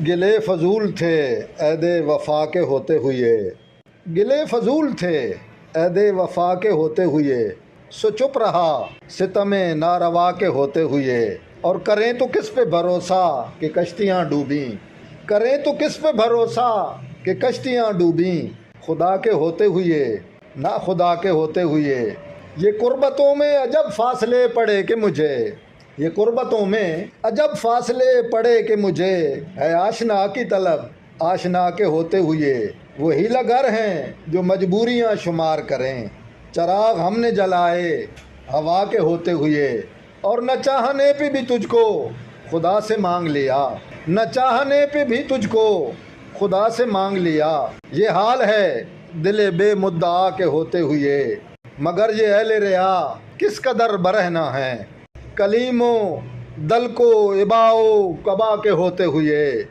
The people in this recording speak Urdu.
گلے فضول تھے عہد وفا کے ہوتے ہوئے، گلے فضول تھے عہد وفا کے ہوتے ہوئے، سو چپ رہا ستم ناروا کے ہوتے ہوئے۔ اور کریں تو کس پہ بھروسہ کہ کشتیاں ڈوبیں، کریں تو کس پہ بھروسہ کہ کشتیاں ڈوبیں، خدا کے ہوتے ہوئے نا خدا کے ہوتے ہوئے۔ یہ قربتوں میں عجب فاصلے پڑے کہ مجھے، یہ قربتوں میں عجب فاصلے پڑے کہ مجھے، ہے آشنا کی طلب آشنا کے ہوتے ہوئے۔ وہ ہیلا گر ہیں جو مجبوریاں شمار کریں، چراغ ہم نے جلائے ہوا کے ہوتے ہوئے۔ اور نہ چاہنے پہ بھی تجھ کو خدا سے مانگ لیا، نہ چاہنے پہ بھی تجھ کو خدا سے مانگ لیا۔ یہ حال ہے دل بے مدعا کے ہوتے ہوئے، مگر یہ اہل ریا کس قدر برہنہ ہیں، کلیم و دل کو ابا و قبا کے ہوتے ہوئے۔